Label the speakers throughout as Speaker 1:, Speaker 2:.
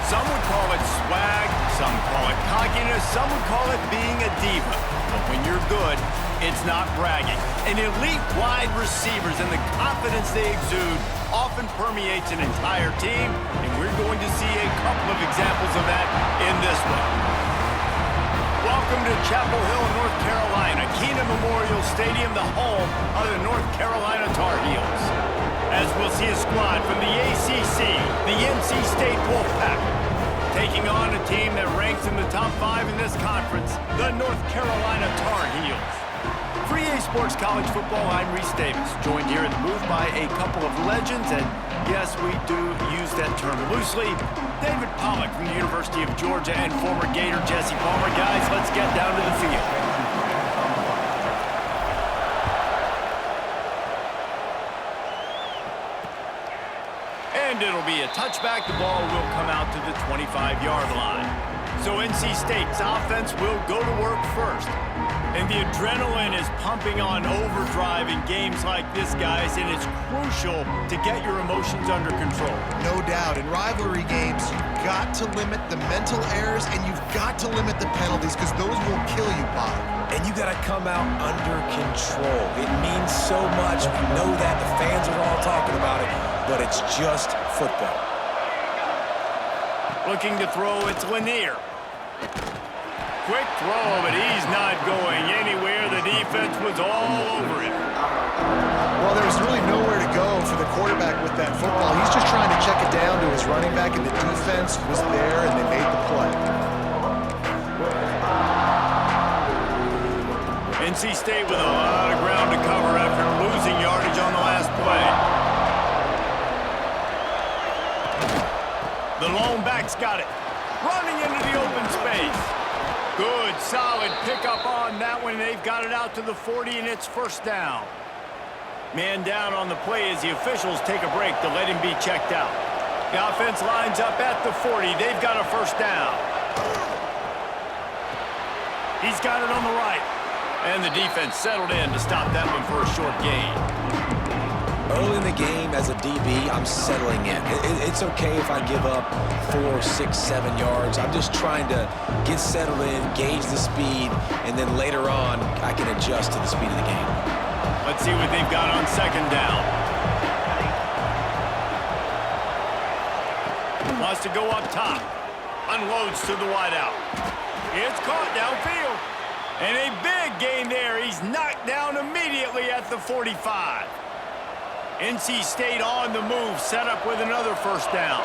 Speaker 1: Some would call it swag, some call it cockiness, some would call it being a diva. But when you're good, it's not bragging. And elite wide receivers and the confidence they exude often permeates an entire team, and we're going to see a couple of examples of that in this one. Welcome to Chapel Hill, North Carolina, Keenan Memorial Stadium, the home of the North Carolina Tar Heels. As we'll see a squad from the ACC, the NC State Wolfpack, taking on a team that ranks in the top 5 in this conference, the North Carolina Tar Heels. For EA Sports College Football, I'm Reese Davis, joined here in the booth by a couple of legends, and yes, we do use that term loosely. David Pollock from the University of Georgia and former Gator Jesse Palmer. Guys, let's get down to the field. And it'll be a touchback. The ball will come out to the 25-yard line. So NC State's offense will go to work first. And the adrenaline is pumping on overdrive in games like this, guys, and it's crucial to get your emotions under control.
Speaker 2: No doubt. In rivalry games, you've got to limit the mental errors and you've got to limit the penalties because those will kill you, Bob.
Speaker 3: And you got to come out under control. It means so much. We know that. The fans are all talking about it, but it's just football.
Speaker 1: Looking to throw, it's Lanier. Quick throw, but he's not going anywhere. The defense was all over him.
Speaker 2: Well, there was really nowhere to go for the quarterback with that football. He's just trying to check it down to his running back, and the defense was there, and they made the play.
Speaker 1: NC State with a lot of ground to cover after losing yardage on the last play. The lone back's got it. Running into the open space. Good, solid pickup on that one. They've got it out to the 40, and it's first down. Man down on the play as the officials take a break to let him be checked out. The offense lines up at the 40. They've got a first down. He's got it on the right. And the defense settled in to stop that one for a short gain.
Speaker 3: Early in the game, as a DB, I'm settling in. It's okay if I give up 4, 6, 7 yards. I'm just trying to get settled in, gauge the speed, and then later on, I can adjust to the speed of the game.
Speaker 1: Let's see what they've got on second down. Wants to go up top. Unloads to the wideout. It's caught downfield. And a big gain there. He's knocked down immediately at the 45. NC State on the move, set up with another first down.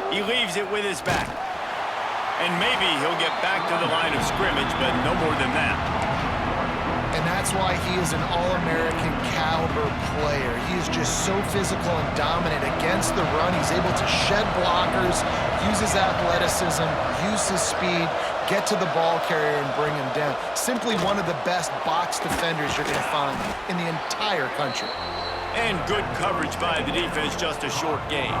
Speaker 1: He leaves it with his back. And maybe he'll get back to the line of scrimmage, but no more than that.
Speaker 2: And that's why he is an All-American caliber player. He is just so physical and dominant against the run. He's able to shed blockers, use his athleticism, use his speed, get to the ball carrier and bring him down. Simply one of the best box defenders you're going to find in the entire country.
Speaker 1: And good coverage by the defense, just a short gain.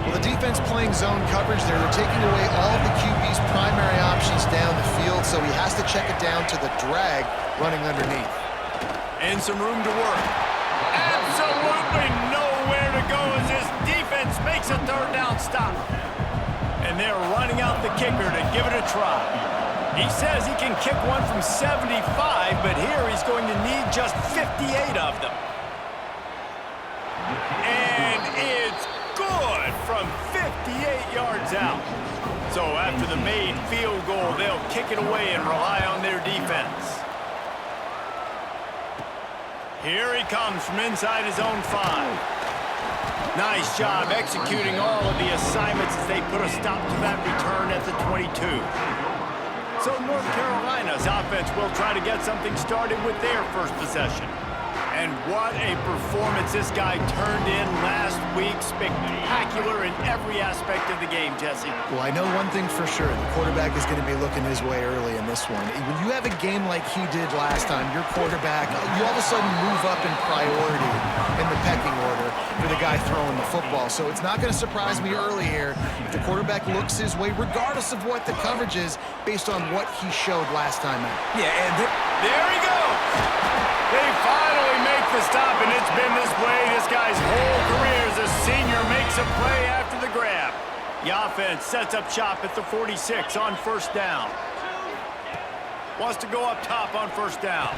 Speaker 2: Well, the defense playing zone coverage there. They're taking away all of the QB's primary options down the field, so he has to check it down to the drag running underneath.
Speaker 1: And some room to work. Absolutely nowhere to go as this defense makes a third down stop. And they're running out the kicker to give it a try. He says he can kick one from 75, but here he's going to need just 58 of them. And it's good from 58 yards out. So after the made field goal, they'll kick it away and rely on their defense. Here he comes from inside his own 5. Nice job executing all of the assignments as they put a stop to that return at the 22. So North Carolina's offense will try to get something started with their first possession. And what a performance this guy turned in last week. Spectacular in every aspect of the game, Jesse.
Speaker 2: Well, I know one thing for sure. The quarterback is going to be looking his way early in this one. When you have a game like he did last time, your quarterback, you all of a sudden move up in priority in the pecking order for the guy throwing the football. So it's not going to surprise me early here if the quarterback looks his way, regardless of what the coverage is, based on what he showed last time out.
Speaker 3: Yeah, and
Speaker 1: There he goes. They finally make the stop, and it's been this way this guy's whole career as a senior makes a play after the grab. The offense sets up shop at the 46 on first down. Wants to go up top on first down.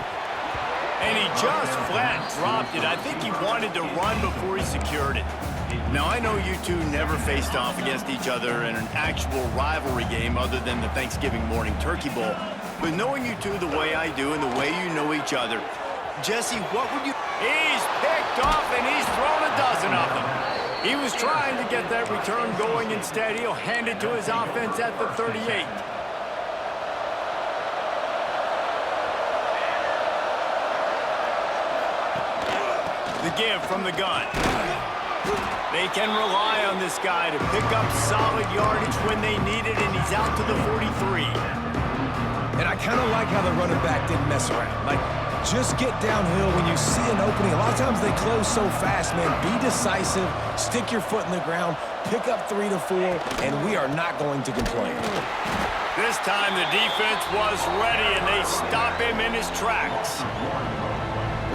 Speaker 1: And he just flat dropped it. I think he wanted to run before he secured it. Now, I know you two never faced off against each other in an actual rivalry game other than the Thanksgiving morning turkey bowl. But knowing you two the way I do and the way you know each other, Jesse, what would you... He's picked off and he's thrown a dozen of them. He was trying to get that return going. Instead, he'll hand it to his offense at the 38. The give from the gun. They can rely on this guy to pick up solid yardage when they need it, and he's out to the 43.
Speaker 3: And I kind of like how the running back didn't mess around. Like, just get downhill when you see an opening. A lot of times they close so fast, man. Be decisive, stick your foot in the ground, pick up 3 to 4, and we are not going to complain.
Speaker 1: This time the defense was ready, and they stop him in his tracks.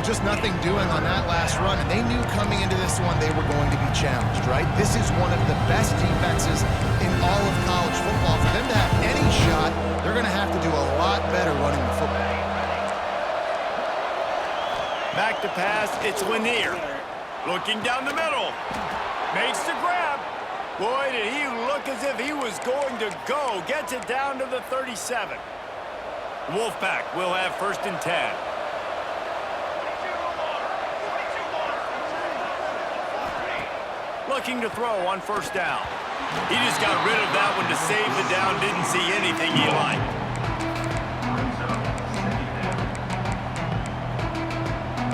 Speaker 2: Just nothing doing on that last run, and they knew coming into this one they were going to be challenged, right? This is one of the best defenses in all of college football. For them to have any shot, they're going to have to do a lot better running the football.
Speaker 1: Back to pass, it's Lanier. Looking down the middle. Makes the grab. Boy, did he look as if he was going to go. Gets it down to the 37. Wolfpack will have first and 10. Looking to throw on first down. He just got rid of that one to save the down. Didn't see anything he liked.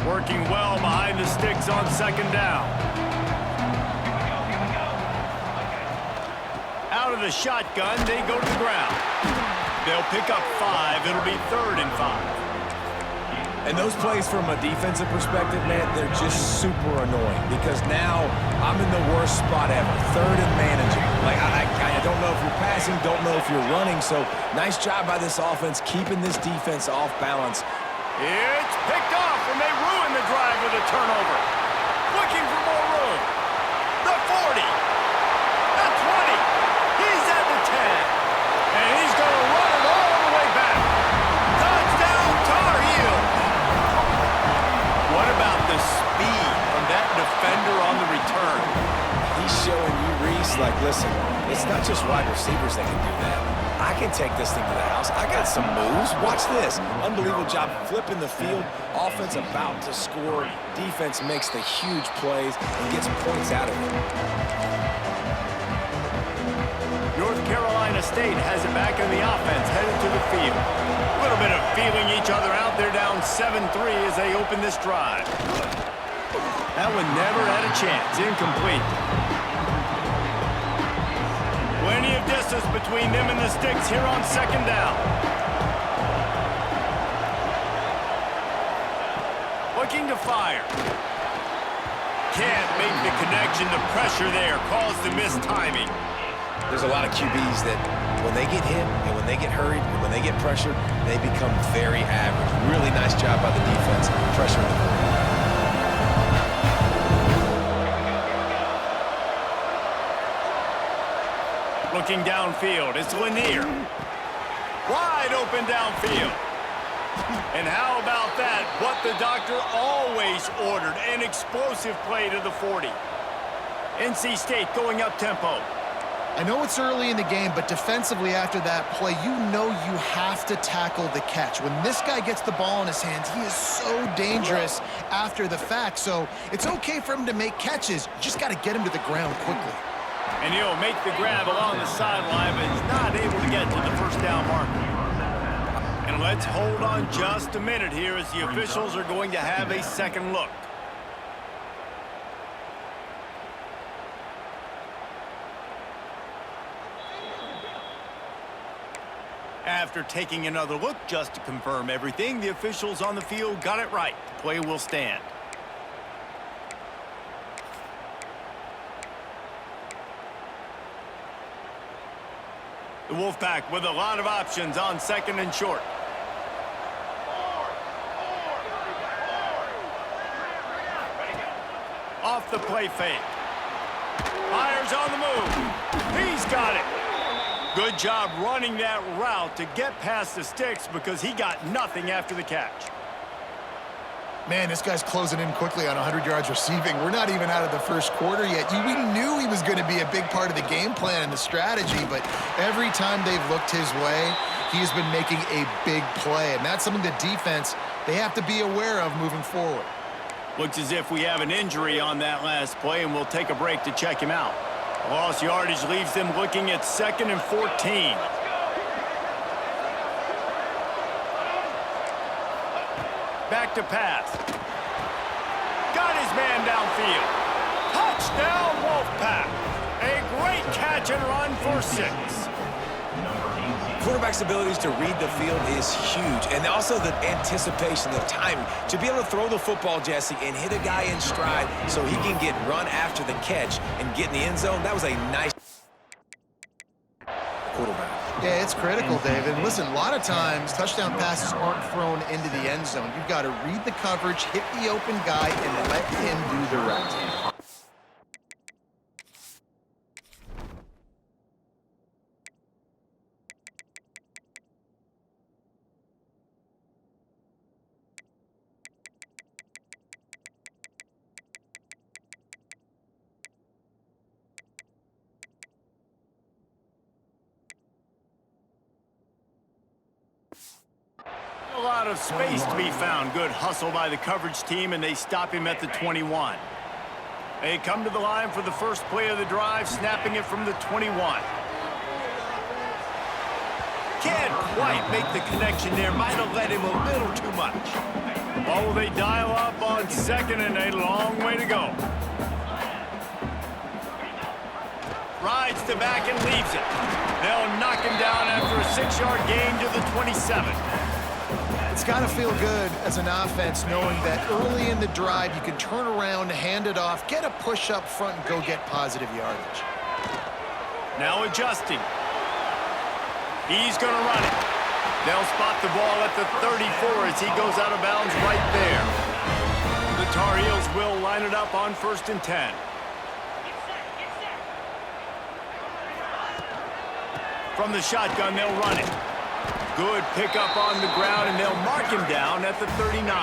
Speaker 1: Working well behind the sticks on second down. Out of the shotgun, they go to the ground. They'll pick up 5. It'll be 3rd and 5.
Speaker 3: And those plays from a defensive perspective, man, they're just super annoying because now I'm in the worst spot ever, 3rd and managing. Like, I don't know if you're passing, don't know if you're running, so nice job by this offense keeping this defense off balance.
Speaker 1: It's picked off, and they ruin the drive with a turnover. Looking for more room. The 40. The 20. He's at the 10. And he's going to run it all the way back. Touchdown, Tar Heels. What about the speed from that defender on the return?
Speaker 3: He's showing you, Reese, like, listen, it's not just wide receivers that can do that. I can take this thing to the house. I got some moves. Watch this. Unbelievable job flipping the field. Offense about to score. Defense makes the huge plays and gets points out of it.
Speaker 1: North Carolina State has it back in the offense, headed to the field. A little bit of feeling each other out. They're down 7-3 as they open this drive. That one never had a chance. Incomplete. Plenty of distance between them and the sticks here on second down. Looking to fire. Can't make the connection. The pressure there caused the missed timing.
Speaker 3: There's a lot of QBs that when they get hit and when they get hurried and when they get pressured, they become very average. Really nice job by the defense pressuring the quarterback.
Speaker 1: Looking downfield, it's Lanier. Wide open downfield. And how about that? What the doctor always ordered, an explosive play to the 40. NC State going up tempo.
Speaker 2: I know it's early in the game, but defensively after that play, you know you have to tackle the catch. When this guy gets the ball in his hands, he is so dangerous after the fact. So it's okay for him to make catches. You just got to get him to the ground quickly.
Speaker 1: And he'll make the grab along the sideline, but he's not able to get to the first down marker. And let's hold on just a minute here as the officials are going to have a second look. After taking another look just to confirm everything, the officials on the field got it right. The play will stand. The Wolfpack with a lot of options on second and short. off the play fake. Fires on the move. He's got it. Good job running that route to get past the sticks because he got nothing after the catch.
Speaker 2: Man, this guy's closing in quickly on 100 yards receiving. We're not even out of the first quarter yet. We knew he was going to be a big part of the game plan and the strategy, but every time they've looked his way, he's been making a big play, and that's something the defense, they have to be aware of moving forward.
Speaker 1: Looks as if we have an injury on that last play, and we'll take a break to check him out. Lost yardage leaves them looking at 2nd and 14. Back to pass. Got his man downfield. Touchdown, Wolfpack. A great catch and run for 6.
Speaker 3: Quarterback's abilities to read the field is huge, and also the anticipation, the timing. To be able to throw the football, Jesse, and hit a guy in stride so he can get run after the catch and get in the end zone, that was a nice quarterback.
Speaker 2: Yeah, it's critical, David. Listen, a lot of times touchdown passes aren't thrown into the end zone. You've got to read the coverage, hit the open guy, and let him do the rest.
Speaker 1: A lot of space to be found. Good hustle by the coverage team, and they stop him at the 21. They come to the line for the first play of the drive, snapping it from the 21. Can't quite make the connection there. Might have let him a little too much. Oh, they dial up on 2nd and a long way to go. Rides to back and leaves it. They'll knock him down after a 6-yard gain to the 27.
Speaker 2: It's got to feel good as an offense knowing that early in the drive you can turn around, hand it off, get a push up front, and go get positive yardage.
Speaker 1: Now adjusting. He's going to run it. They'll spot the ball at the 34 as he goes out of bounds right there. The Tar Heels will line it up on 1st and 10. From the shotgun, they'll run it. Good pickup on the ground, and they'll mark him down at the 39.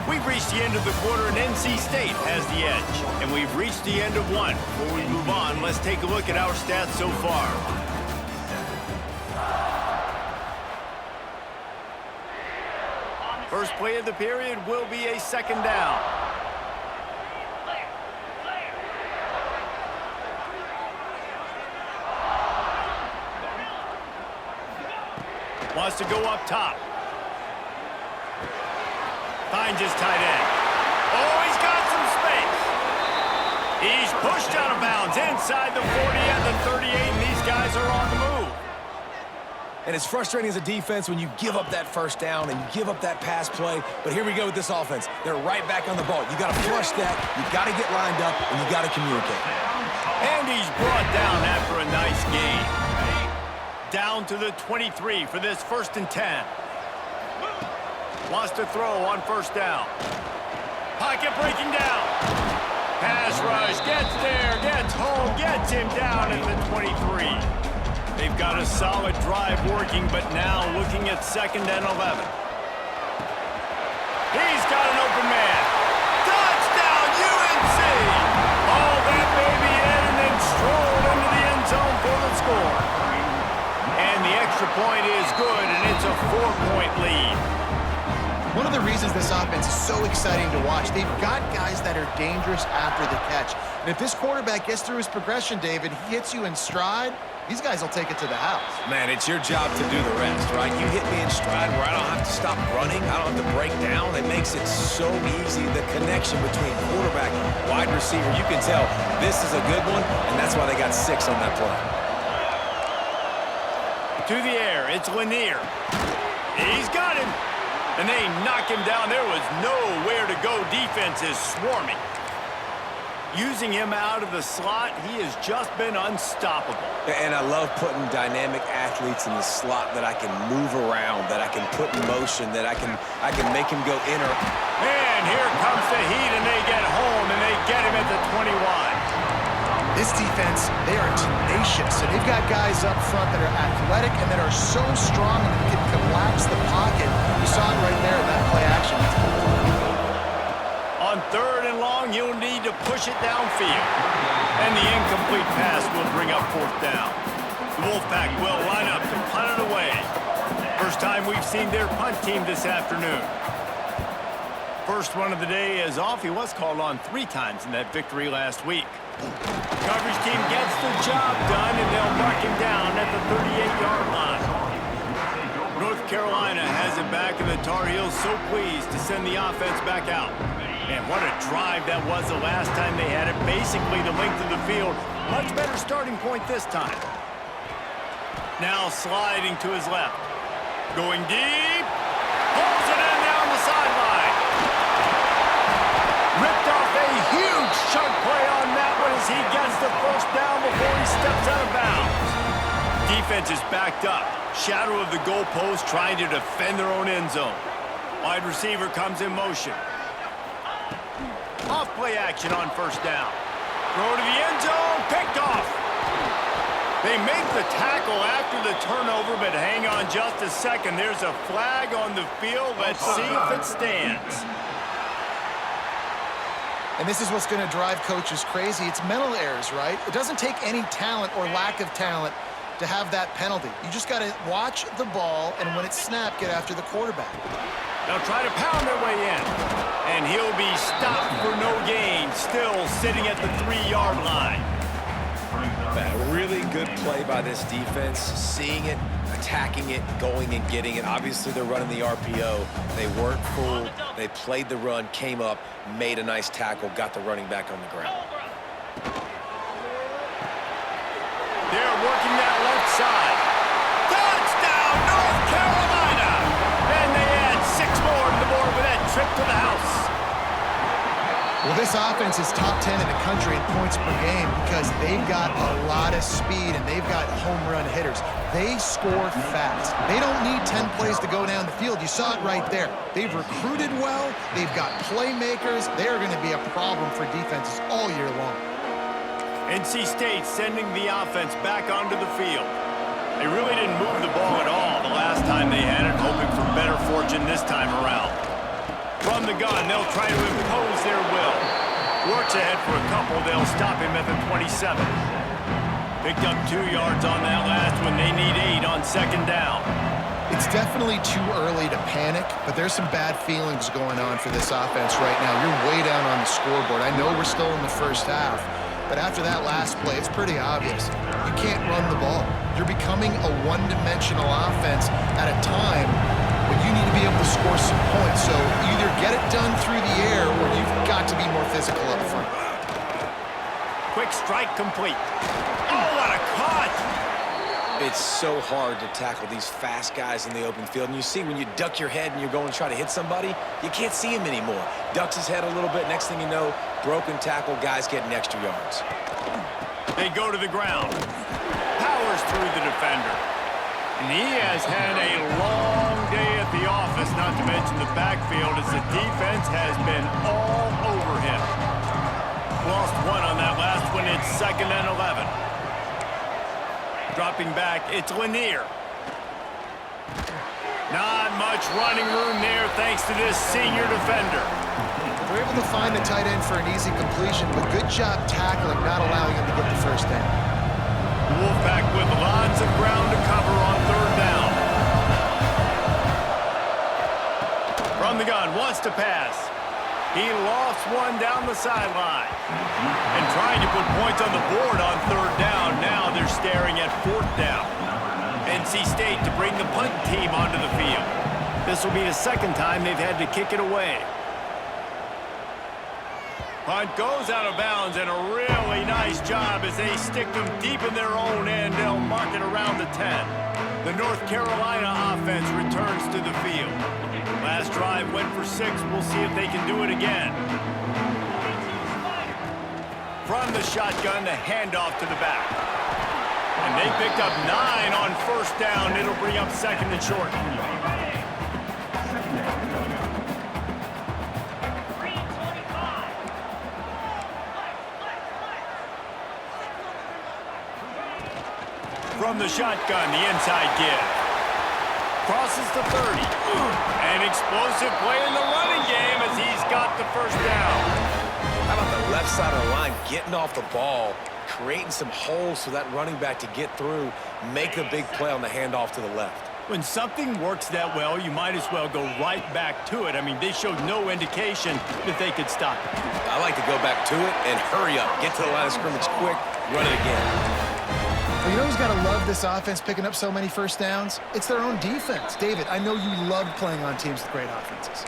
Speaker 1: We've reached the end of the quarter, and NC State has the edge. And we've reached the end of one. Before we move on, let's take a look at our stats so far. First play of the period will be a 2nd down. Wants to go up top. Finds his tight end. Oh, he's got some space. He's pushed out of bounds inside the 40 and the 38, and these guys are on the move.
Speaker 3: And it's frustrating as a defense when you give up that first down and you give up that pass play. But here we go with this offense. They're right back on the ball. You got to flush that. You got to get lined up, and you got to communicate.
Speaker 1: And he's brought down after a nice gain. Down to the 23 for this 1st and 10. Wants to throw on 1st down. Pocket breaking down. Pass rush, gets there, gets home, gets him down at the 23. They've got a solid drive working, but now looking at 2nd and 11. He's got an open man. Touchdown, UNC! Oh, that baby in and then strolled into the end zone for the score. And the extra point is good, and it's a 4-point lead.
Speaker 2: One of the reasons this offense is so exciting to watch, they've got guys that are dangerous after the catch. And if this quarterback gets through his progression, David, he hits you in stride, these guys will take it to the house.
Speaker 3: Man, it's your job to do the rest, right? You hit me in stride where I don't have to stop running. I don't have to break down. It makes it so easy. The connection between quarterback and wide receiver, you can tell this is a good one, and that's why they got 6 on that play.
Speaker 1: To the air, it's Lanier. He's got him. And they knock him down. There was nowhere to go. Defense is swarming. Using him out of the slot, he has just been unstoppable.
Speaker 3: And I love putting dynamic athletes in the slot that I can move around, that I can put in motion, that I can make him go in or...
Speaker 1: And here comes the heat, and they get home, and they get him at the 21.
Speaker 2: This defense, they are tenacious, and they've got guys up front that are athletic and that are so strong and can collapse the pocket. You saw it right there in that play action.
Speaker 1: On 3rd and long, you'll need to push it downfield. And the incomplete pass will bring up 4th down. The Wolfpack will line up to punt it away. First time we've seen their punt team this afternoon. First one of the day is off. He was called on 3 times in that victory last week. Coverage team gets the job done, and they'll mark him down at the 38-yard line. North Carolina has it back, and the Tar Heels so pleased to send the offense back out. And what a drive that was the last time they had it. Basically the length of the field. Much better starting point this time. Now sliding to his left. Going deep. Pulls it in down the sideline. Ripped off a huge chunk play on that one as he gets the first down before he steps out of bounds. Defense is backed up. Shadow of the goalpost trying to defend their own end zone. Wide receiver comes in motion. Off play action on 1st down. Throw to the end zone, picked off. They make the tackle after the turnover, but hang on just a second. There's a flag on the field. Let's see if it stands.
Speaker 2: And this is what's going to drive coaches crazy. It's mental errors, right? It doesn't take any talent or lack of talent to have that penalty. You just got to watch the ball, and when it's snapped, get after the quarterback.
Speaker 1: They'll try to pound their way in. And he'll be stopped for no gain, still sitting at the 3-yard line.
Speaker 3: A really good play by this defense, seeing it, attacking it, going and getting it. Obviously, they're running the RPO. They weren't fooled. They played the run, came up, made a nice tackle, got the running back on the ground.
Speaker 1: They're working that left side. Touchdown, North Carolina! And they add 6 more to the board with that trip to the house.
Speaker 2: Well, this offense is top 10 in the country in points per game because they've got a lot of speed and they've got home run hitters. They score fast. They don't need 10 plays to go down the field. You saw it right there. They've recruited well. They've got playmakers. They're going to be a problem for defenses all year long.
Speaker 1: NC State sending the offense back onto the field. They really didn't move the ball at all the last time they had it, hoping for better fortune this time around. From the gun, they'll try to impose their will. Works ahead for a couple. They'll stop him at the 27. Picked up 2 yards on that last one. They need 8 on 2nd down.
Speaker 2: It's definitely too early to panic, but there's some bad feelings going on for this offense right now. You're way down on the scoreboard. I know we're still in the first half, but after that last play, it's pretty obvious. You can't run the ball. You're becoming a one-dimensional offense at a time when you need to be able to score some points. So either get it done through the air or you've got to be more physical up front.
Speaker 1: Quick strike complete. Oh, what a cut!
Speaker 3: It's so hard to tackle these fast guys in the open field. And you see when you duck your head and you're going to try to hit somebody, you can't see him anymore. Ducks his head a little bit. Next thing you know, broken tackle, guys getting extra yards.
Speaker 1: They go to the ground. Powers through the defender. And he has had a long day at the office, not to mention the backfield, as the defense has been all over him. Lost 1 on that last one. It's 2nd and 11. Dropping back, it's Lanier. Not much running room there thanks to this senior defender.
Speaker 2: They're able to find the tight end for an easy completion, but good job tackling, not allowing him to get the first down.
Speaker 1: The Wolfpack with lots of ground to cover on 3rd down. From the gun, wants to pass. He lost 1 down the sideline. And trying to put points on the board on 3rd down. Now they're staring at 4th down. NC State to bring the punt team onto the field. This will be the 2nd time they've had to kick it away. Punt goes out of bounds, and a really nice job as they stick them deep in their own end. They'll mark it around the 10. The North Carolina offense returns to the field. Last drive went for 6. We'll see if they can do it again. From the shotgun, the handoff to the back. And they picked up 9 on first down. It'll bring up second and short. From the shotgun, the inside give. Crosses the 30. An explosive play in the running game as he's got the first down.
Speaker 3: How about the left side of the line getting off the ball, creating some holes for that running back to get through, make a big play on the handoff to the left.
Speaker 1: When something works that well, you might as well go right back to it. I mean, they showed no indication that they could stop it.
Speaker 3: I like to go back to it and hurry up. Get to the line of scrimmage quick, run it again.
Speaker 2: Well, you know who's got to love this offense picking up so many first downs? It's their own defense. David, I know you love playing on teams with great offenses.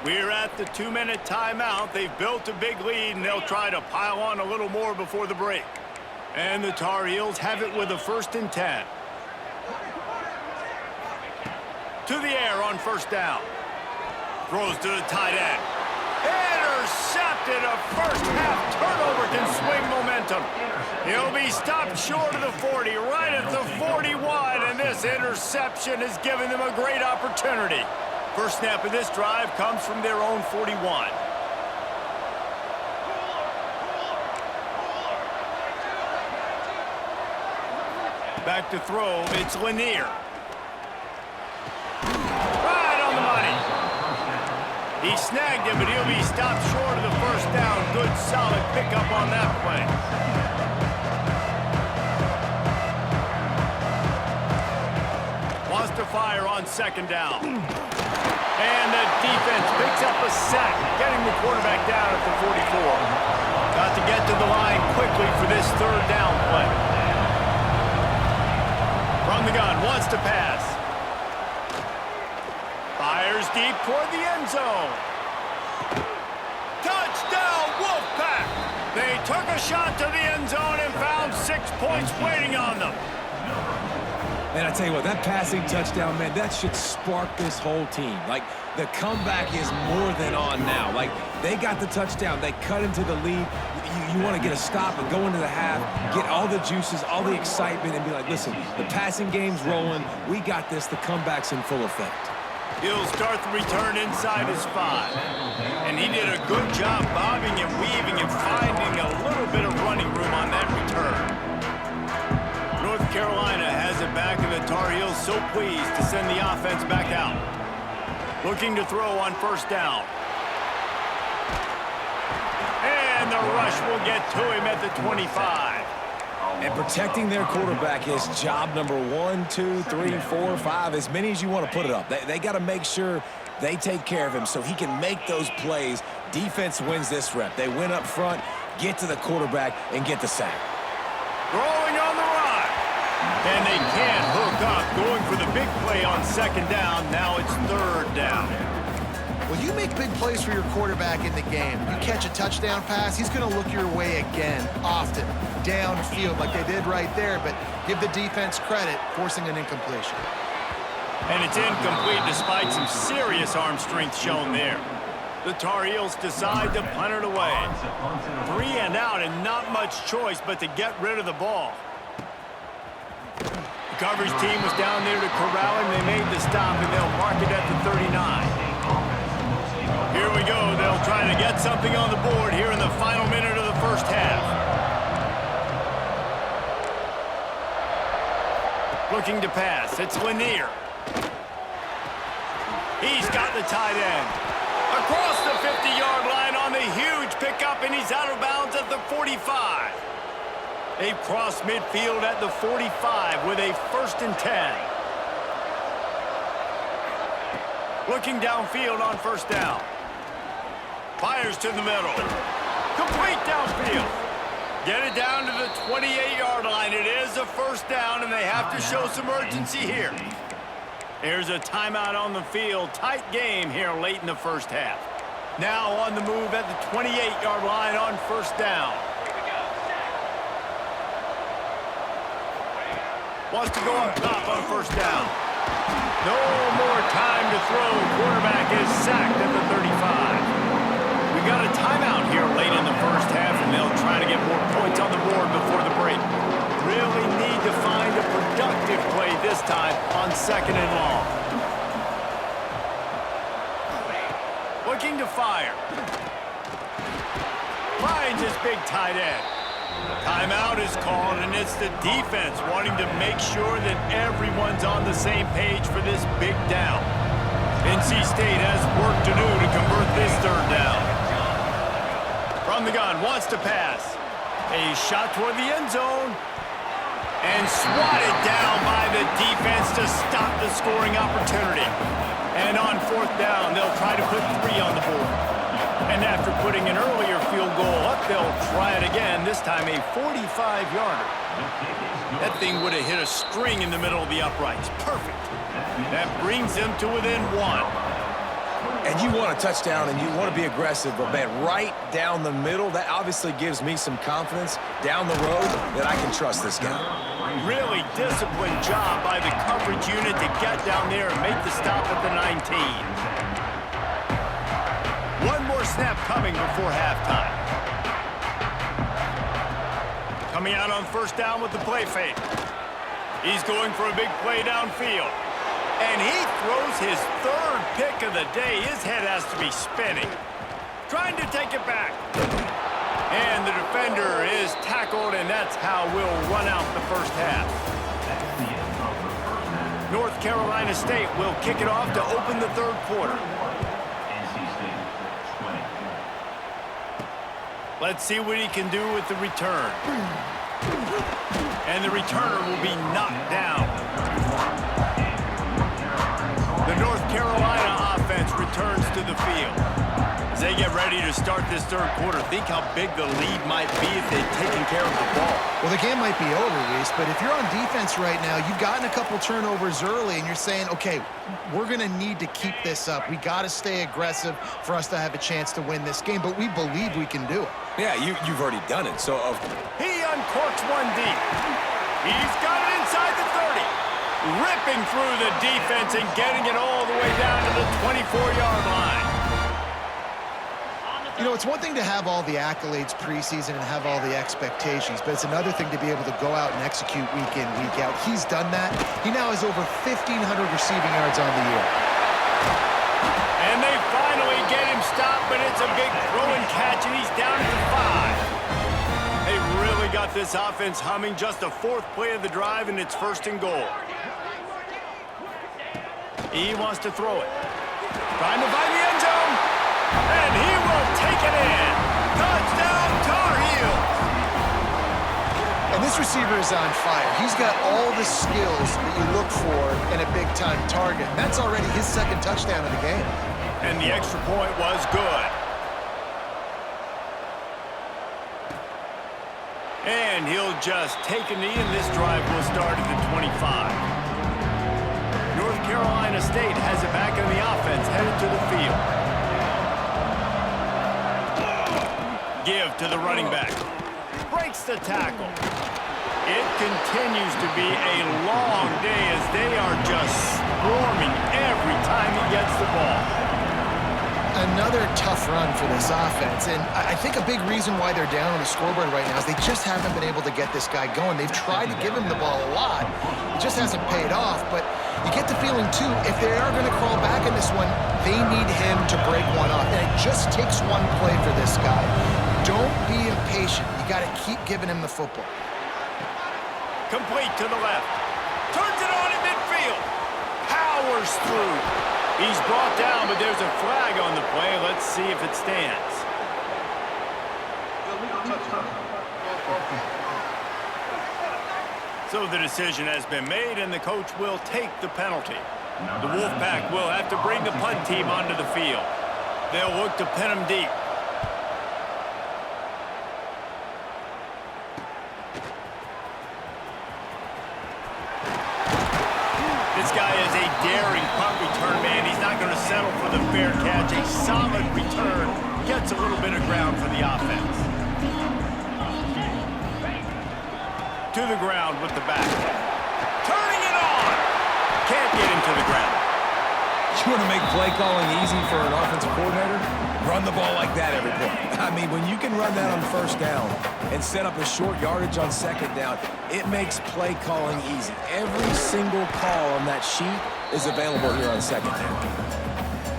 Speaker 1: We're at the 2-minute timeout. They've built a big lead, and they'll try to pile on a little more before the break. And the Tar Heels have it with a 1st and 10. To the air on first down. Throws to the tight end. Intercepted. A first-half turnover can swing momentum. He'll be stopped short of the 40, right at the 41, and this interception has given them a great opportunity. First snap of this drive comes from their own 41. Back to throw, it's Lanier. Right on the money. He snagged him, but he'll be stopped short of the first down. Good, solid pickup on that play. Wants to fire on second down. And the defense picks up a sack, getting the quarterback down at the 44. Got to get to the line quickly for this third down play. From the gun, wants to pass. Fires deep toward the end zone. Touchdown, Wolfpack! They took a shot to the end zone and found 6 points waiting on them.
Speaker 3: Man, I tell you what, that passing touchdown, man, that should spark this whole team. Like, the comeback is more than on now. Like, they got the touchdown. They cut into the lead. You want to get a stop and go into the half, get all the juices, all the excitement, and be like, listen, the passing game's rolling. We got this. The comeback's in full effect.
Speaker 1: He'll start the return inside his 5. And he did a good job bobbing and weaving and finding a little bit of running room on that return. North Carolina has it back, and the Tar Heels so pleased to send the offense back out. Looking to throw on first down. And the rush will get to him at the 25.
Speaker 3: And protecting their quarterback is job number 1, 2, 3, 4, 5, as many as you want to put it up. They got to make sure they take care of him so he can make those plays. Defense wins this rep. They win up front, get to the quarterback, and get the sack.
Speaker 1: Throwing on the run. And they can't hook up. Going for the big play on second down. Now it's third down.
Speaker 2: Well, you make big plays for your quarterback in the game. You catch a touchdown pass, he's going to look your way again, often, downfield like they did right there, but give the defense credit, forcing an incompletion.
Speaker 1: And it's incomplete despite some serious arm strength shown there. The Tar Heels decide to punt it away. 3 and out and not much choice but to get rid of the ball. The coverage team was down there to corral him. They made the stop, and they'll mark it at the 39. Here we go. They'll try to get something on the board here in the final minute of the first half. Looking to pass. It's Lanier. He's got the tight end. Across the 50-yard line on the huge pickup, and he's out of bounds at the 45. They've crossed midfield at the 45 with a 1st and 10. Looking downfield on first down. Fires to the middle. Complete downfield. Get it down to the 28-yard line. It is a first down, and they have to show some urgency here. There's a timeout on the field. Tight game here late in the first half. Now on the move at the 28-yard line on first down. Wants to go up top on first down. No more time to throw. Quarterback is sacked at the 35. We got a timeout here late in the first half, and they'll try to get more points on the board before the break. Really need to find a productive play this time on 2nd and long. Looking to fire. Finds his big tight end. Timeout is called, and it's the defense wanting to make sure that everyone's on the same page for this big down. NC State has work to do to convert this 3rd down. From the gun, wants to pass. A shot toward the end zone. And swatted down by the defense to stop the scoring opportunity. And on 4th down, they'll try to put 3 on the board. And after putting an earlier field goal up, they'll try it again, this time a 45-yarder. That thing would have hit a string in the middle of the uprights. Perfect. That brings them to within 1.
Speaker 3: And you want a touchdown and you want to be aggressive, but man, right down the middle, that obviously gives me some confidence down the road that I can trust this guy.
Speaker 1: Really disciplined job by the coverage unit to get down there and make the stop at the 19. One more snap coming before halftime. Coming out on 1st down with the play fake. He's going for a big play downfield. And he throws his 3rd pick of the day. His head has to be spinning. Trying to take it back. And the defender is tackled, and that's how we'll run out the first half. North Carolina State will kick it off to open the 3rd quarter. Let's see what he can do with the return. And the returner will be knocked down. The North Carolina offense returns to the field. As they get ready to start this 3rd quarter, think how big the lead might be if they'd taken care of the ball.
Speaker 2: Well, the game might be over, Reese, but if you're on defense right now, you've gotten a couple turnovers early, and you're saying, okay, we're going to need to keep this up. We got to stay aggressive for us to have a chance to win this game, but we believe we can do it.
Speaker 3: Yeah, you've already done it, so...
Speaker 1: He uncorks one deep. He's got it inside the 30. Ripping through the defense and getting it all the way down to the 24-yard line.
Speaker 2: You know, it's one thing to have all the accolades preseason and have all the expectations, but it's another thing to be able to go out and execute week in, week out. He's done that. He now has over 1,500 receiving yards on the year.
Speaker 1: And they finally get him stopped, but it's a big throw and catch, and he's down at the 5. They really got this offense humming. Just the 4th play of the drive, and it's 1st and goal. He wants to throw it. Trying to find the end zone. And he will take it in. Touchdown, Tar Heels.
Speaker 2: And this receiver is on fire. He's got all the skills that you look for in a big-time target. And that's already his 2nd touchdown of the game.
Speaker 1: And the extra point was good. And he'll just take a knee, and this drive will start at the 25. North Carolina State has it back in the offense, headed to the field. Give to the running back. Breaks the tackle. It continues to be a long day as they are just swarming every time he gets the ball.
Speaker 2: Another tough run for this offense, and I think a big reason why they're down on the scoreboard right now is they just haven't been able to get this guy going. They've tried to give him the ball a lot. It just hasn't paid off, but you get the feeling, too, if they are going to crawl back in this one, they need him to break one off, and it just takes one play for this guy. Don't be impatient. You got to keep giving him the football.
Speaker 1: Complete to the left. Turns it on in midfield. Powers through. He's brought down, but there's a flag on the play. Let's see if it stands. So the decision has been made, and the coach will take the penalty. The Wolfpack will have to bring the punt team onto the field. They'll look to pin him deep. This guy is a daring punt return man. He's not going to settle for the fair catch. A solid return gets a little bit of ground for the offense. To the ground with the back. Turning it on. Can't get him to the ground.
Speaker 3: You want to make play calling easy for an offensive coordinator? Run the ball like that every play. I mean, when you can run that on first down and set up a short yardage on second down, it makes play calling easy. Every single call on that sheet is available here on second down.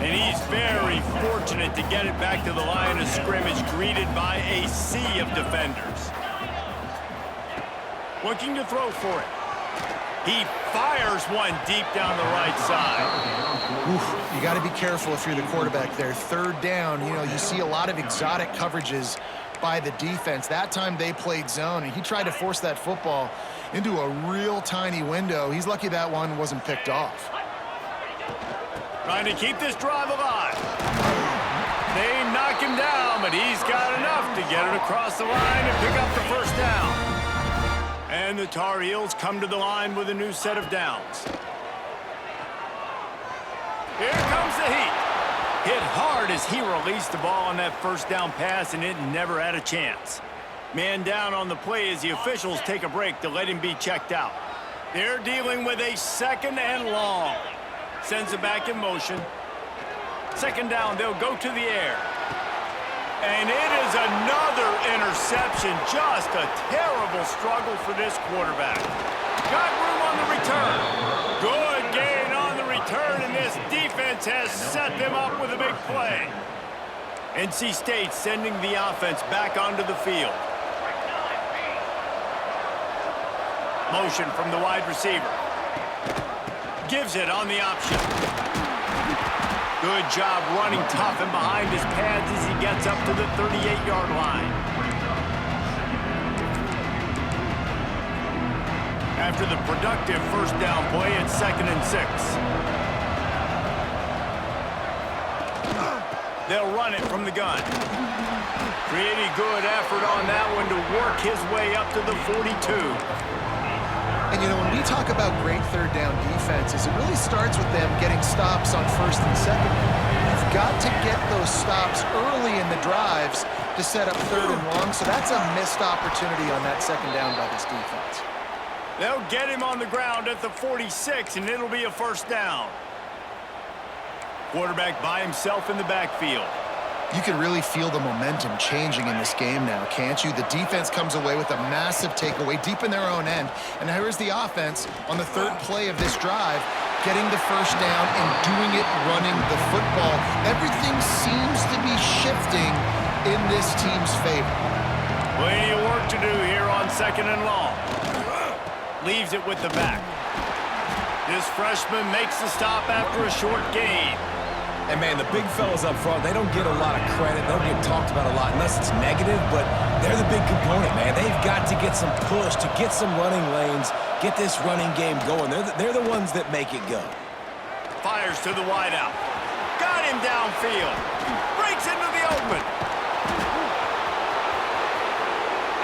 Speaker 1: And he's very fortunate to get it back to the line of scrimmage, greeted by a sea of defenders. Looking to throw for it. He fires one deep down the right side.
Speaker 2: Oof, you got to be careful if you're the quarterback there. Third down, you know, you see a lot of exotic coverages by the defense. That time they played zone, and he tried to force that football into a real tiny window. He's lucky that one wasn't picked off.
Speaker 1: Trying to keep this drive alive. They knock him down, but he's got enough to get it across the line and pick up the first down. And the Tar Heels come to the line with a new set of downs. Here comes the heat. Hit hard as he released the ball on that first down pass, and it never had a chance. Man down on the play as the officials take a break to let him be checked out. They're dealing with a second and long. Sends it back in motion. Second down, they'll go to the air. And it is another interception. Just a terrible struggle for this quarterback. Got room on the return. Good gain on the return, and this defense has set them up with a big play. NC State sending the offense back onto the field. Motion from the wide receiver. Gives it on the option. Good job running tough and behind his pads as he gets up to the 38-yard line. After the productive first down play, it's 2nd and 6. They'll run it from the gun. Pretty good effort on that one to work his way up to the 42.
Speaker 2: And, you know, when we talk about great third down defenses, it really starts with them getting stops on first and second. You've got to get those stops early in the drives to set up third and long, so that's a missed opportunity on that second down by this defense.
Speaker 1: They'll get him on the ground at the 46, and it'll be a first down. Quarterback by himself in the backfield.
Speaker 2: You can really feel the momentum changing in this game now, can't you? The defense comes away with a massive takeaway deep in their own end. And here's the offense on the third play of this drive, getting the first down and doing it running the football. Everything seems to be shifting in this team's favor.
Speaker 1: Plenty of work to do here on second and long. Leaves it with the back. This freshman makes the stop after a short gain.
Speaker 3: And, man, the big fellas up front, they don't get a lot of credit. They don't get talked about a lot unless it's negative, but they're the big component, man. They've got to get some push, to get some running lanes, get this running game going. They're the ones that make it go.
Speaker 1: Fires to the wideout. Got him downfield. Breaks into the open.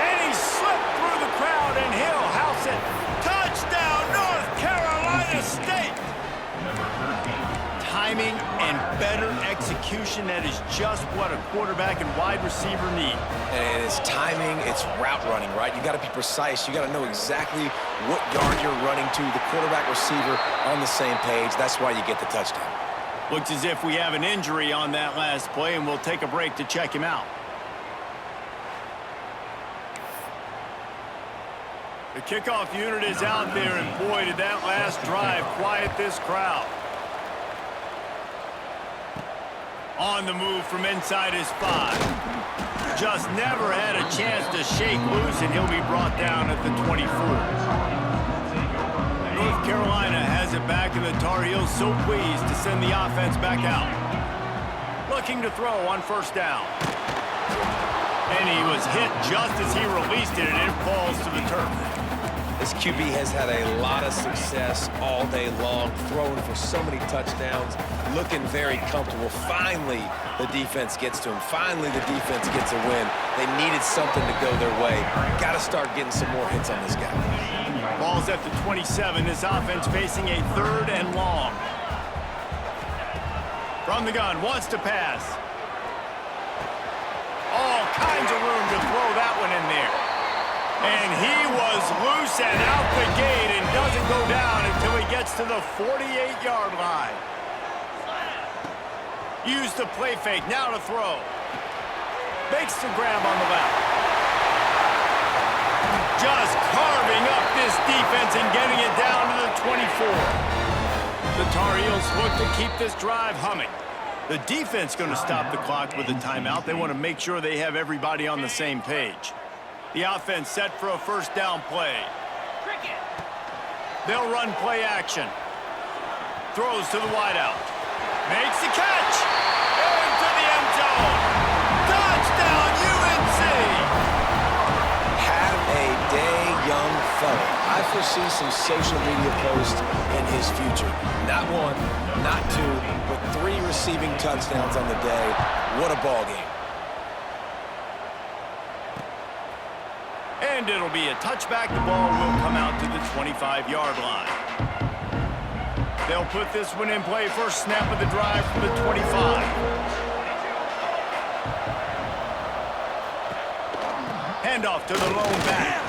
Speaker 1: And he slipped through the crowd, and he'll house it. Touchdown, North Carolina State! Timing and better execution, that is just what a quarterback and wide receiver need.
Speaker 3: And it's timing, it's route running, right? You got to be precise. You got to know exactly what yard you're running to. The quarterback receiver on the same page. That's why you get the touchdown.
Speaker 1: Looks as if we have an injury on that last play, and we'll take a break to check him out. The kickoff unit is out there, and boy, did that last drive quiet this crowd. On the move from inside his 5. Just never had a chance to shake loose, and he'll be brought down at the 24. North Carolina has it back, and the Tar Heels so pleased to send the offense back out. Looking to throw on first down. And he was hit just as he released it, and it falls to the turf.
Speaker 3: This QB has had a lot of success all day long, throwing for so many touchdowns, looking very comfortable. Finally, the defense gets to him. Finally, the defense gets a win. They needed something to go their way. Got to start getting some more hits on this guy.
Speaker 1: Ball's at the 27. This offense facing a third and long. From the gun, wants to pass. All kinds of room to throw that one in there. And he was loose and out the gate and doesn't go down until he gets to the 48-yard line. Use the play fake, now to throw. Makes the grab on the left. Just carving up this defense and getting it down to the 24. The Tar Heels look to keep this drive humming. The defense going to stop the clock with a timeout. They want to make sure they have everybody on the same page. The offense set for a first down play. They'll run play action. Throws to the wideout. Makes the catch. Into the end zone. Touchdown, UNC!
Speaker 3: Have a day, young fella. I foresee some social media posts in his future. Not one, not two, but 3 receiving touchdowns on the day. What a ball game.
Speaker 1: And it'll be a touchback. The ball will come out to the 25-yard line. They'll put this one in play. First snap of the drive from the 25. Handoff to the lone back.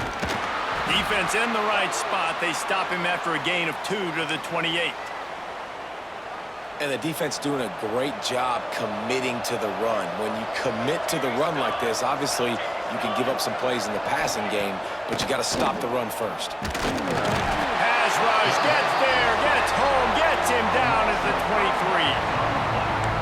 Speaker 1: Defense in the right spot. They stop him after a gain of 2 to the 28.
Speaker 3: And the defense doing a great job committing to the run. When you commit to the run like this, obviously you can give up some plays in the passing game, but you got to stop the run first.
Speaker 1: Pass rush, gets there, gets home, gets him down at the 23.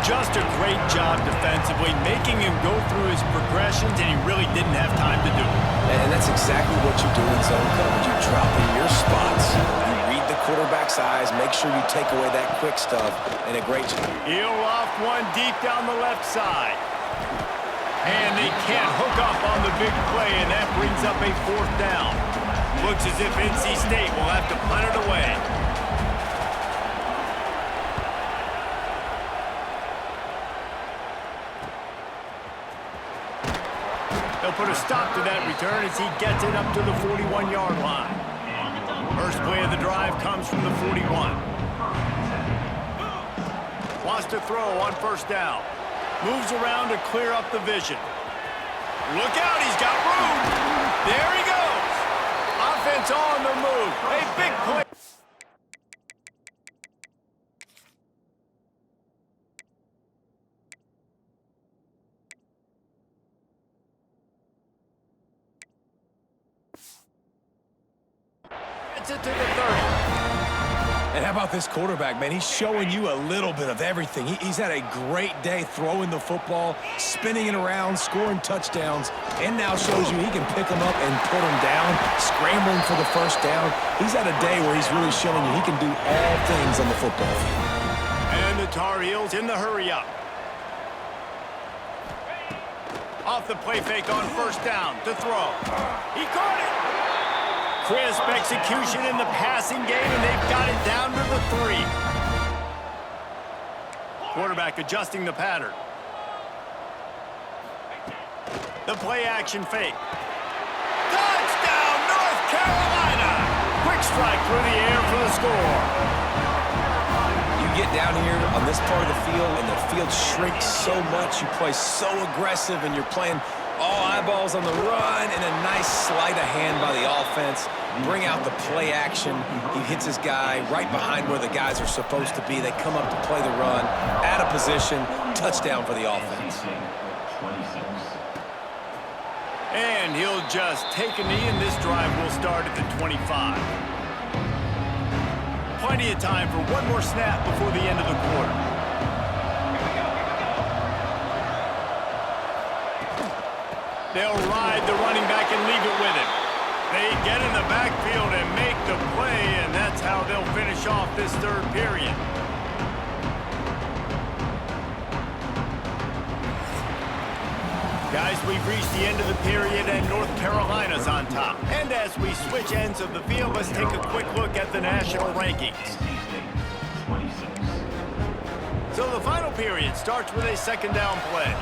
Speaker 1: Just a great job defensively, making him go through his progressions, and he really didn't have time to do it.
Speaker 3: And that's exactly what you do in zone coverage. You drop in your spots, you read the quarterback's eyes, make sure you take away that quick stuff, and a great job.
Speaker 1: He'll off one deep down the left side. And they can't hook up on the big play, and that brings up a 4th down. Looks as if NC State will have to punt it away. They'll put a stop to that return as he gets it up to the 41-yard line. First play of the drive comes from the 41. Wants to throw on first down. Moves around to clear up the vision. Look out, he's got room. There he goes. Offense on the move. A big play. Gets it to the 30.
Speaker 3: And how about this quarterback, man? He's showing you a little bit of everything. He's had a great day throwing the football, spinning it around, scoring touchdowns, and now shows you he can pick them up and put them down, scrambling for the first down. He's had a day where he's really showing you he can do all things on the football field.
Speaker 1: And the Tar Heels in the hurry-up. Off the play fake on first down to throw. He caught it. Crisp execution in the passing game, and they've got it down to the 3. Quarterback adjusting the pattern. The play action fake. Touchdown, North Carolina! Quick strike through the air for the score.
Speaker 3: You get down here on this part of the field, and the field shrinks so much. You play so aggressive, and you're playing all eyeballs on the run, and a nice sleight of hand by the offense. Bring out the play action. He hits his guy right behind where the guys are supposed to be. They come up to play the run, out of position, touchdown for the offense.
Speaker 1: And he'll just take a knee, and this drive will start at the 25. Plenty of time for one more snap before the end of the quarter. They'll ride the running back and leave it with him. They get in the backfield and make the play, and that's how they'll finish off this third period. Guys, we've reached the end of the period, and North Carolina's on top. And as we switch ends of the field, let's take a quick look at the national rankings. So the final period starts with a second down play.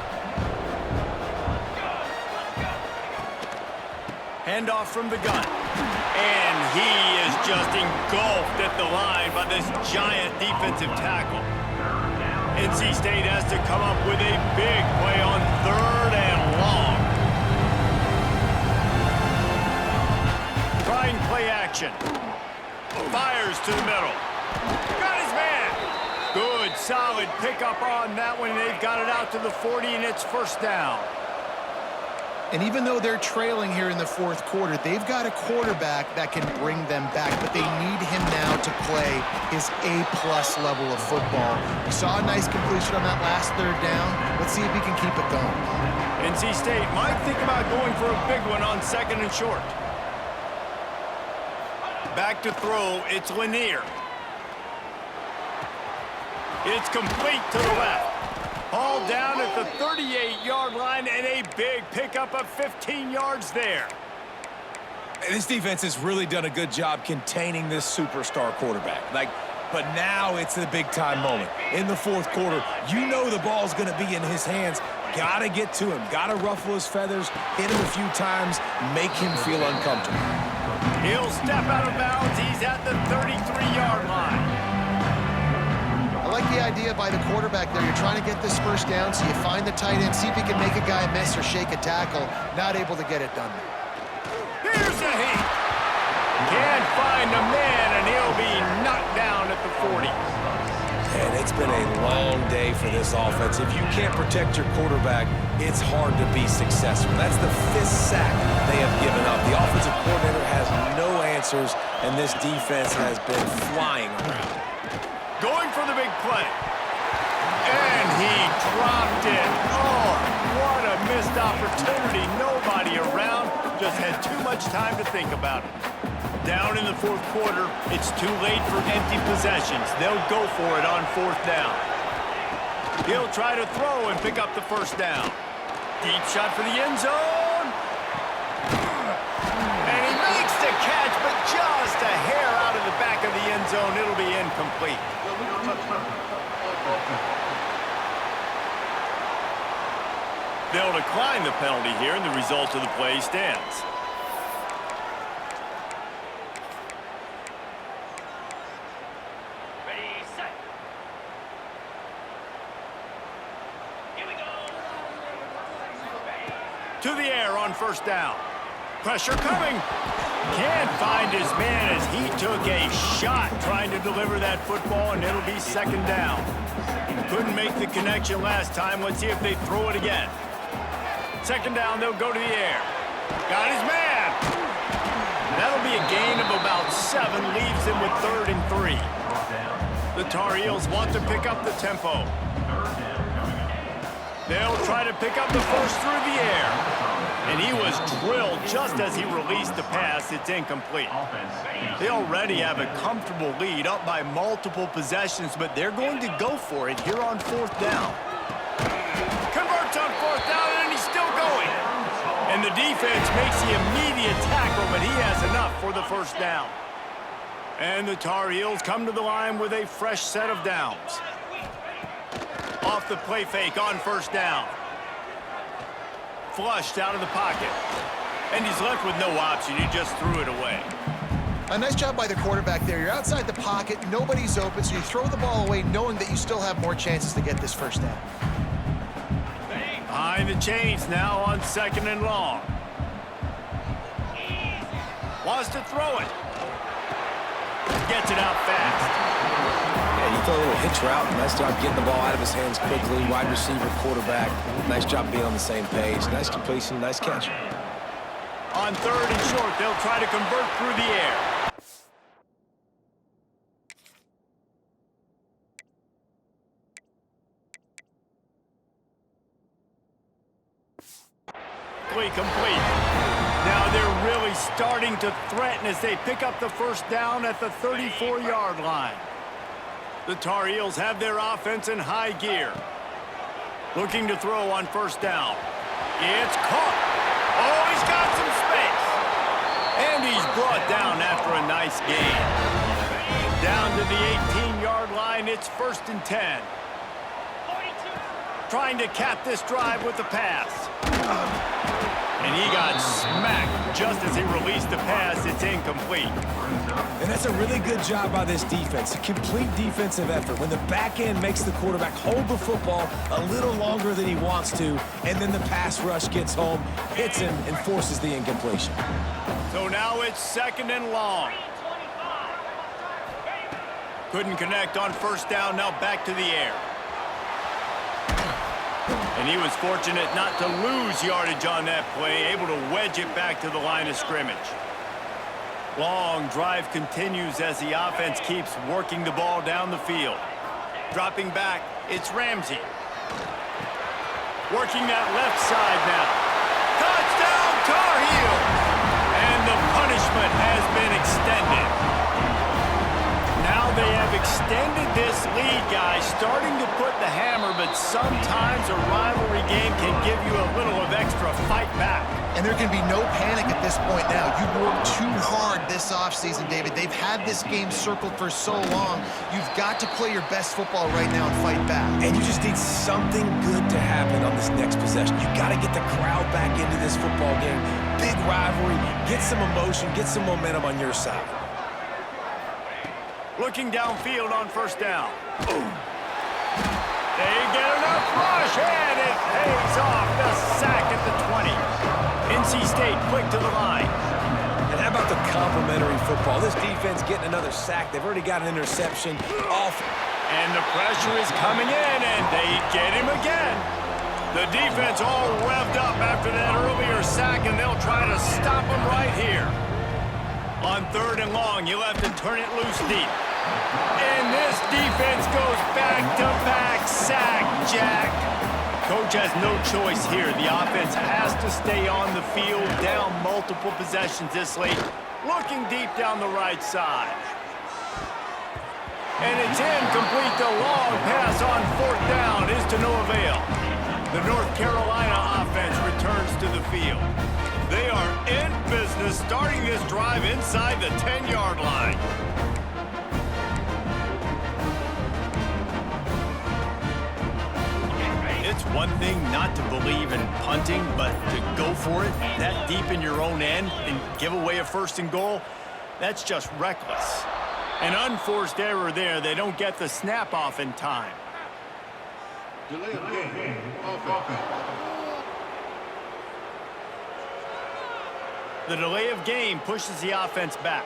Speaker 1: Handoff from the gun. And he is just engulfed at the line by this giant defensive tackle. NC State has to come up with a big play on 3rd and long. Trying play action. Fires to the middle. Got his man. Good Solid pickup on that one. They've got it out to the 40, and it's first down.
Speaker 2: And even though they're trailing here in the fourth quarter, they've got a quarterback that can bring them back, but they need him now to play his A-plus level of football. We saw a nice completion on that last third down. Let's see if he can keep it going.
Speaker 1: NC State might think about going for a big one on second and short. Back to throw, it's Lanier. It's complete to the left. All down at the 38-yard line, and a big pickup of 15 yards there.
Speaker 3: This defense has really done a good job containing this superstar quarterback. But now it's the big-time moment. In the fourth quarter, you know the ball's going to be in his hands. Got to get to him. Got to ruffle his feathers, hit him a few times, make him feel uncomfortable.
Speaker 1: He'll step out of bounds. He's at the 33-yard line.
Speaker 2: I like the idea by the quarterback there. You're trying to get this first down, so you find the tight end, see if he can make a guy miss or shake a tackle. Not able to get it done.
Speaker 1: Here's a hit. Can't find a man, and he'll be knocked down at the 40.
Speaker 3: And it's been a long day for this offense. If you can't protect your quarterback, it's hard to be successful. That's the 5th sack they have given up. The offensive coordinator has no answers, and this defense has been flying around.
Speaker 1: Going for the big play. And he dropped it. Oh, what a missed opportunity. Nobody around. Just had too much time to think about it. Down in the fourth quarter, it's too late for empty possessions. They'll go for it on fourth down. He'll try to throw and pick up the first down. Deep shot for the end zone. And he makes the catch, but just a hair out of the back of the end zone. It'll be incomplete. They'll decline the penalty here, and the result of the play stands.
Speaker 4: Ready, set. Here we go.
Speaker 1: To the air on first down. Pressure coming. Can't find his man as he took a shot trying to deliver that football, and it'll be second down. Couldn't make the connection last time. Let's see if they throw it again. Second down, they'll go to the air. Got his man. That'll be a gain of about 7, leaves him with 3rd and 3. The Tar Heels want to pick up the tempo. They'll try to pick up the first through the air. And he was drilled just as he released the pass. It's incomplete. They already have a comfortable lead, up by multiple possessions, but they're going to go for it here on fourth down. Converts on fourth down, and he's still going. And the defense makes the immediate tackle, but he has enough for the first down. And the Tar Heels come to the line with a fresh set of downs. Off the play fake on first down. Flushed out of the pocket. And he's left with no option. He just threw it away.
Speaker 2: A nice job by the quarterback there. You're outside the pocket, nobody's open, so you throw the ball away knowing that you still have more chances to get this first down.
Speaker 1: Behind the chains now on second and long. Wants to throw it. Gets it out fast.
Speaker 3: Yeah, you throw a little hitch route. Nice job getting the ball out of his hands quickly. Wide receiver, quarterback. Nice job being on the same page. Nice completion, nice catch.
Speaker 1: On third and short, they'll try to convert through the air. Complete. Now they're really starting to threaten as they pick up the first down at the 34-yard line. The Tar Heels have their offense in high gear. Looking to throw on first down. It's caught. Oh, he's got some space. And he's brought down after a nice gain. Down to the 18-yard line, it's 1st and 10. Trying to cap this drive with the pass. And he got smacked just as he released the pass. It's incomplete.
Speaker 3: And that's a really good job by this defense. A complete defensive effort. When the back end makes the quarterback hold the football a little longer than he wants to, and then the pass rush gets home, hits him, and forces the incompletion.
Speaker 1: So now it's second and long. Couldn't connect on first down, now back to the air. And he was fortunate not to lose yardage on that play, able to wedge it back to the line of scrimmage. Long drive continues as the offense keeps working the ball down the field. Dropping back, it's Ramsey. Working that left side now. Touchdown, Tar Heels! And the punishment has been extended. Now they have extended this lead, guys, starting to put the hammer, but sometimes a rivalry game can give you a little of extra fight back.
Speaker 2: And there can be no panic at this point now. You've worked too hard this offseason, David. They've had this game circled for so long. You've got to play your best football right now and fight back.
Speaker 3: And you just need something good to happen on this next possession. You got to get the crowd back into this football game. Big rivalry. Get some emotion. Get some momentum on your side.
Speaker 1: Looking downfield on first down. Boom. They get enough rush, and it pays off. The sack at the 20. NC State quick to the line.
Speaker 3: And how about the complimentary football? This defense getting another sack. They've already got an interception off.
Speaker 1: And the pressure is coming in, and they get him again. The defense all revved up after that earlier sack, and they'll try to stop him right here. On 3rd and long, you'll have to turn it loose deep. And this defense goes back-to-back sack, Jack. Coach has no choice here. The offense has to stay on the field, down multiple possessions this late. Looking deep down the right side. And it's incomplete. The long pass on 4th down is to no avail. The North Carolina offense returns to the field. They are in business, starting this drive inside the 10-yard line. It's one thing not to believe in punting, but to go for it that deep in your own end and give away a 1st and goal, that's just reckless. An unforced error there. They don't get the snap off in time.
Speaker 5: Delay of game.
Speaker 1: The delay of game pushes the offense back.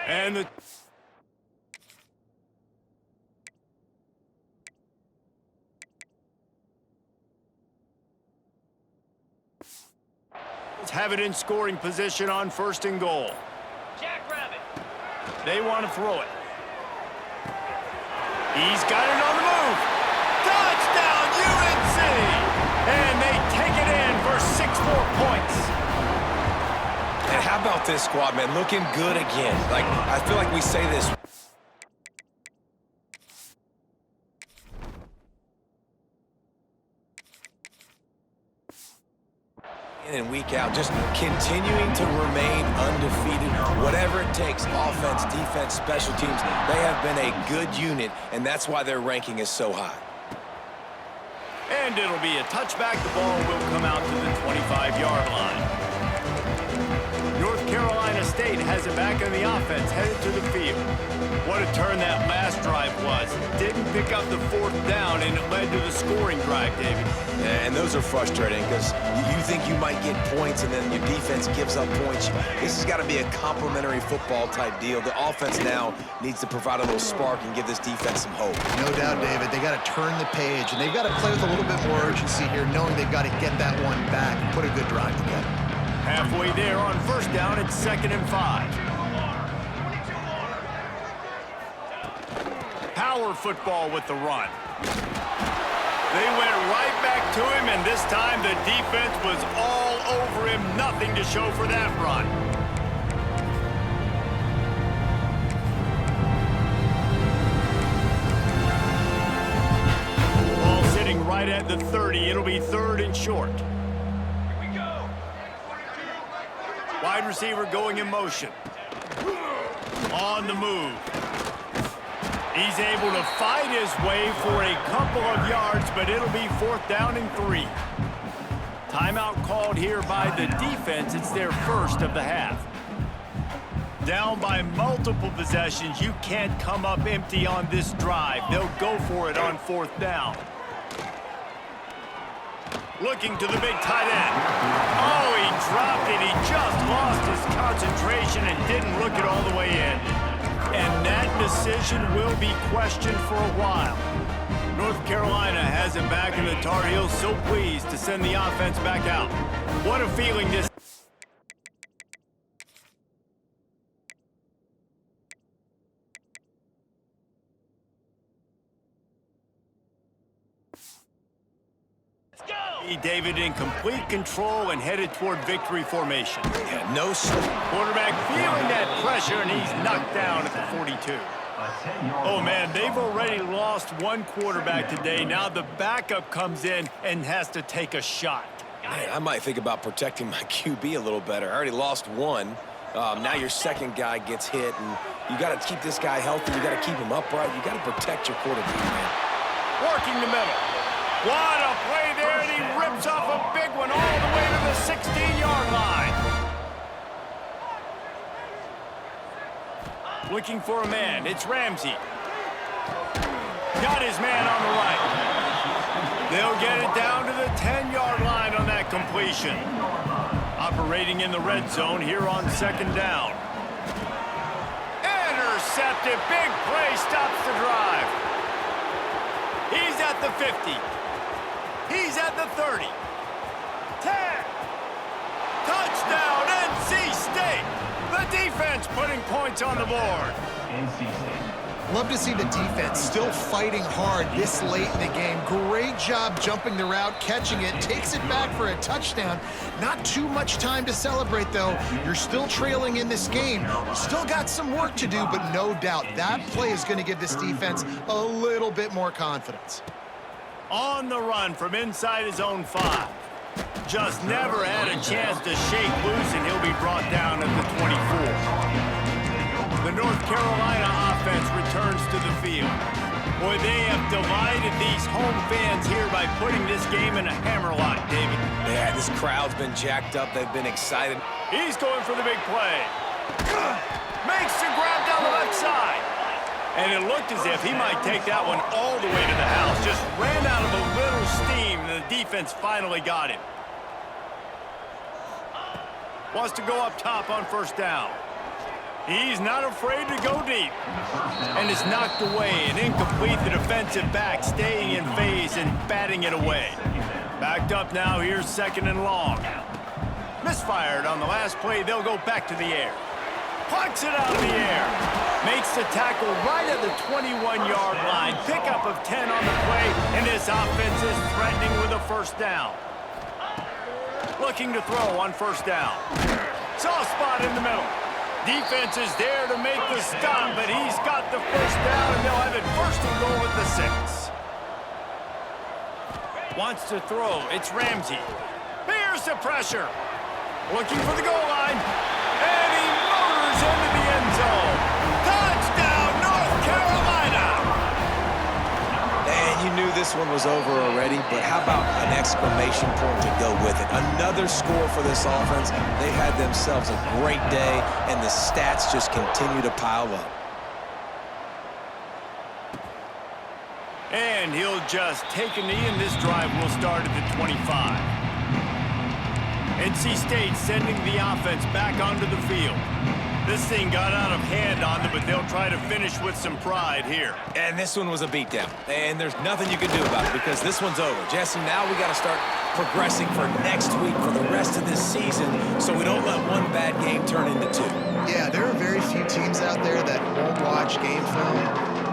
Speaker 1: And the let's have it in scoring position on 1st and goal.
Speaker 4: Jackrabbit.
Speaker 1: They want to throw it. He's got it on the move. Touchdown, UNC! And they take it in for 6 more points.
Speaker 3: And how about this squad, man? Looking good again. Like, I feel like we say this. In and week out, just continuing to remain undefeated. Whatever it takes, offense, defense, special teams, they have been a good unit, and that's why their ranking is so high.
Speaker 1: And it'll be a touchback. The ball will come out to the 25-yard line. North Carolina State has it back on the offense, headed to the field. What a turn that last drive was. Didn't pick up the 4th down, and it led to the scoring drive, David.
Speaker 3: And those are frustrating because you think you might get points and then your defense gives up points. This has got to be a complimentary football type deal. The offense now needs to provide a little spark and give this defense some hope.
Speaker 2: No doubt, David. They got to turn the page, and they've got to play with a little bit more urgency here, knowing they've got to get that one back and put a good drive together.
Speaker 1: Halfway there on 1st down, it's 2nd and 5. Power football with the run. They went right back to him, and this time the defense was all over him. Nothing to show for that run. Ball sitting right at the 30. It'll be 3rd and short. Wide receiver going in motion. On the move. He's able to fight his way for a couple of yards, but it'll be 4th down and 3. Timeout called here by the defense. It's their first of the half. Down by multiple possessions, you can't come up empty on this drive. They'll go for it on 4th down. Looking to the big tight end. Oh, he dropped it. He just lost his concentration and didn't look it all the way in. And that decision will be questioned for a while. North Carolina has it back, and the Tar Heels so pleased to send the offense back out. What a feeling this... David in complete control and headed toward victory formation.
Speaker 3: Yeah, no
Speaker 1: quarterback feeling that pressure, and he's knocked down at the 42. Oh, man, they've already lost one quarterback today. Now the backup comes in and has to take a shot.
Speaker 3: Man, I might think about protecting my QB a little better. I already lost one. Now your second guy gets hit, and you got to keep this guy healthy. You got to keep him upright. You got to protect your quarterback, man.
Speaker 1: Working the middle. What a play there, and he rips off a big one all the way to the 16-yard line. Looking for a man. It's Ramsey. Got his man on the right. They'll get it down to the 10-yard line on that completion. Operating in the red zone here on 2nd down. Intercepted. Big play stops the drive. He's at the 50. He's at the 30. 10. Touchdown, NC State. The defense putting points on the board.
Speaker 2: Love to see the defense still fighting hard this late in the game. Great job jumping the route, catching it, takes it back for a touchdown. Not too much time to celebrate, though. You're still trailing in this game. Still got some work to do, but no doubt that play is going to give this defense a little bit more confidence.
Speaker 1: On the run from inside his own 5. Just never had a chance to shake loose, and he'll be brought down at the 24. The North Carolina offense returns to the field. Boy, they have divided these home fans here by putting this game in a hammerlock, David.
Speaker 3: Yeah, this crowd's been jacked up. They've been excited.
Speaker 1: He's going for the big play. Makes the grab down the left side. And it looked as if he might take that one all the way to the house. Just ran out of a little steam, and the defense finally got him. Wants to go up top on 1st down. He's not afraid to go deep. And it's knocked away and incomplete. The defensive back staying in phase and batting it away. Backed up now. Here's 2nd and long. Misfired on the last play. They'll go back to the air. Plucks it out of the air. Makes the tackle right at the 21-yard line. Pickup of 10 on the play, and this offense is threatening with a 1st down. Looking to throw on 1st down. Soft spot in the middle. Defense is there to make the stop, but he's got the 1st down, and they'll have it 1st and goal at the 6. Wants to throw. It's Ramsey. Here's the pressure. Looking for the goal line. And he motors into the end zone. Touchdown, North Carolina!
Speaker 3: And you knew this one was over already, but how about an exclamation point to go with it? Another score for this offense. They've had themselves a great day, and the stats just continue to pile up.
Speaker 1: And he'll just take a knee, and this drive will start at the 25. NC State sending the offense back onto the field. This thing got out of hand on them, but they'll try to finish with some pride here.
Speaker 3: And this one was a beatdown. And there's nothing you can do about it because this one's over. Jesse, now we got to start progressing for next week for the rest of this season so we don't let one bad game turn into 2.
Speaker 2: Yeah, there are very few teams out there that won't watch game film,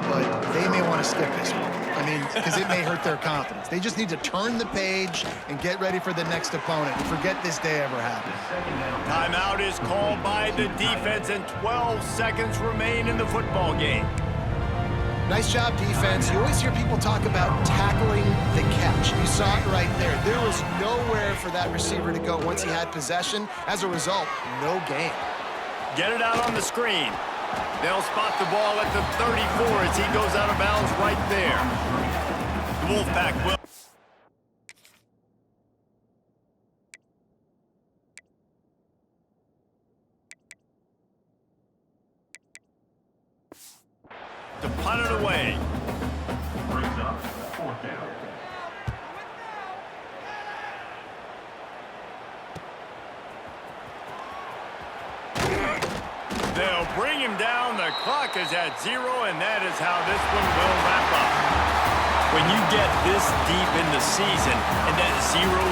Speaker 2: but they may want to skip this one. I mean, because it may hurt their confidence. They just need to turn the page and get ready for the next opponent and forget this day ever happened.
Speaker 1: Timeout is called by the defense, and 12 seconds remain in the football game.
Speaker 2: Nice job, defense. You always hear people talk about tackling the catch. You saw it right there. There was nowhere for that receiver to go once he had possession. As a result, no gain.
Speaker 1: Get it out on the screen. They'll spot the ball at the 34 as he goes out of bounds right there. The Wolfpack will. to punt it away.
Speaker 5: Brings up 4th down.
Speaker 1: They'll bring him down. The clock is at 0, and that is how this one will wrap up. When you get this deep in the season and that 0 is